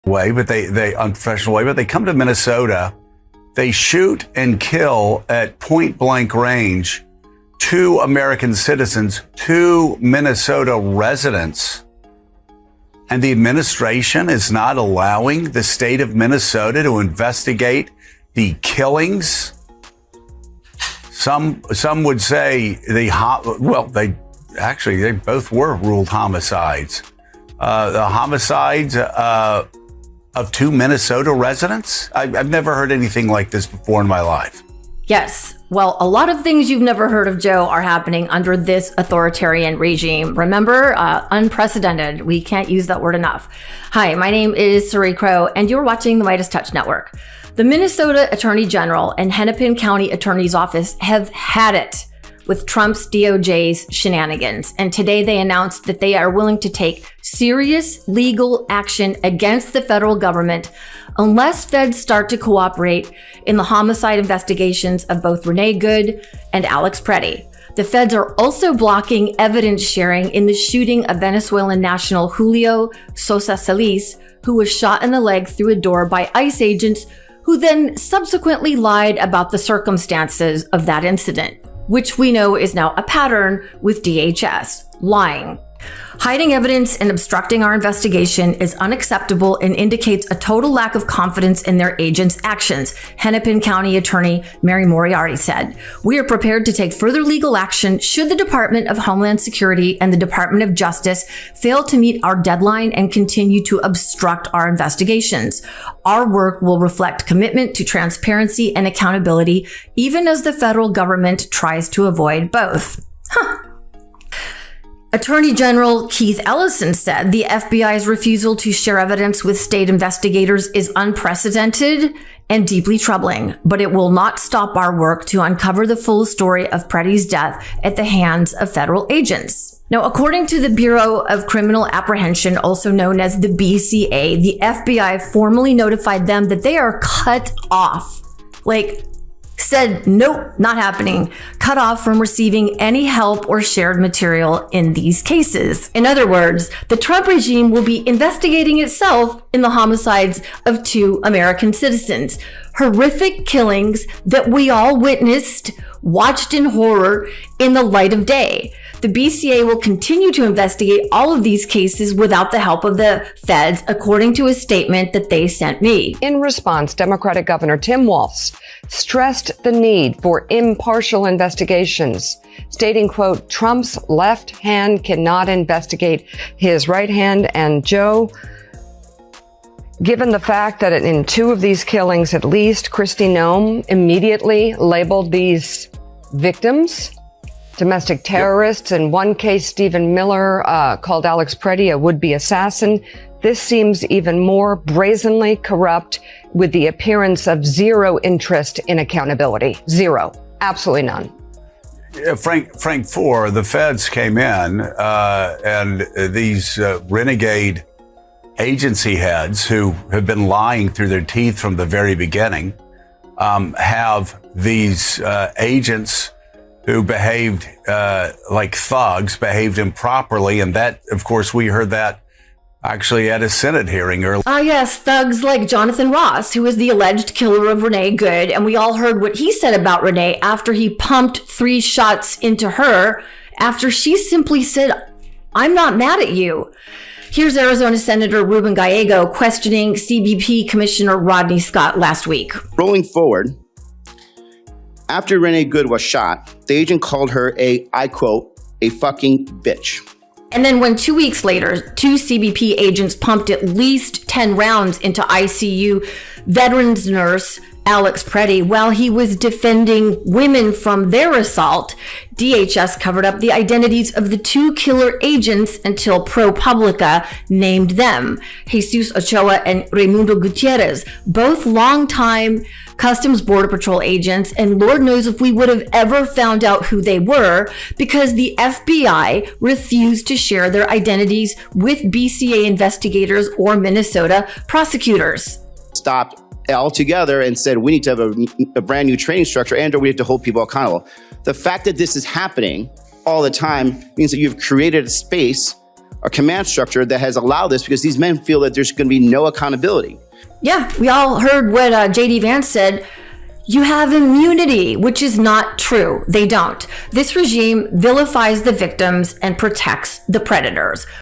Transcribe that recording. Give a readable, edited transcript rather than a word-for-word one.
way, but they unprofessional way, but they come to Minnesota, they shoot and kill at point blank range 2 American citizens, 2 Minnesota residents. And the administration is not allowing the state of Minnesota to investigate the killings. Some would say they both were ruled homicides. The homicides of 2 Minnesota residents? I've never heard anything like this before in my life. Yes. Well, a lot of things you've never heard of, Joe, are happening under this authoritarian regime. Remember, unprecedented. We can't use that word enough. Hi, my name is Saray Crow, and you're watching the Midas Touch Network. The Minnesota Attorney General and Hennepin County Attorney's Office have had it with Trump's DOJ's shenanigans. And today they announced that they are willing to take serious legal action against the federal government unless feds start to cooperate in the homicide investigations of both Renee Good and Alex Preddy. The feds are also blocking evidence sharing in the shooting of Venezuelan national Julio Sosa Solis, who was shot in the leg through a door by ICE agents who then subsequently lied about the circumstances of that incident, which we know is now a pattern with DHS, lying. Hiding evidence and obstructing our investigation is unacceptable and indicates a total lack of confidence in their agents' actions, Hennepin County Attorney Mary Moriarty said. We are prepared to take further legal action should the Department of Homeland Security and the Department of Justice fail to meet our deadline and continue to obstruct our investigations. Our work will reflect commitment to transparency and accountability, even as the federal government tries to avoid both. Attorney General Keith Ellison said the FBI's refusal to share evidence with state investigators is unprecedented and deeply troubling, but it will not stop our work to uncover the full story of Preddy's death at the hands of federal agents. Now, according to the Bureau of Criminal Apprehension, also known as the BCA, the FBI formally notified them that they are cut off. Said, nope, not happening. Cut off from receiving any help or shared material in these cases. In other words, the Trump regime will be investigating itself in the homicides of 2 American citizens. Horrific killings that we all witnessed, watched in horror in the light of day. The BCA will continue to investigate all of these cases without the help of the feds, according to a statement that they sent me. In response, Democratic Governor Tim Walz stressed the need for impartial investigations, stating, quote, Trump's left hand cannot investigate his right hand. And Joe, given the fact that in 2 of these killings, at least, Kristi Noem immediately labeled these victims domestic terrorists. In one case, Stephen Miller called Alex Preddy a would-be assassin. This seems even more brazenly corrupt, with the appearance of zero interest in accountability. Zero. Absolutely none. Frank, the feds came in and these renegade agency heads who have been lying through their teeth from the very beginning have these agents who behaved like thugs, behaved improperly. And that, of course, we heard that actually at a Senate hearing earlier. Yes, thugs like Jonathan Ross, who was the alleged killer of Renee Good. And we all heard what he said about Renee after he pumped 3 shots into her after she simply said, I'm not mad at you. Here's Arizona Senator Ruben Gallego questioning CBP Commissioner Rodney Scott last week. Rolling forward, after Renee Good was shot, the agent called her I quote, a fucking bitch. And then when 2 weeks later, 2 CBP agents pumped at least 10 rounds into ICU veterans nurse Alex Preddy while he was defending women from their assault, DHS covered up the identities of the 2 killer agents until ProPublica named them, Jesus Ochoa and Raimundo Gutierrez, both longtime Customs Border Patrol agents, and Lord knows if we would have ever found out who they were because the FBI refused to share their identities with BCA investigators or Minnesota prosecutors. Stopped altogether and said, we need to have a brand new training structure and or we have to hold people accountable. The fact that this is happening all the time means that you've created a space a command structure that has allowed this because these men feel that there's going to be no accountability. Yeah, we all heard what J.D. Vance said. You have immunity, which is not true. They don't. This regime vilifies the victims and protects the predators.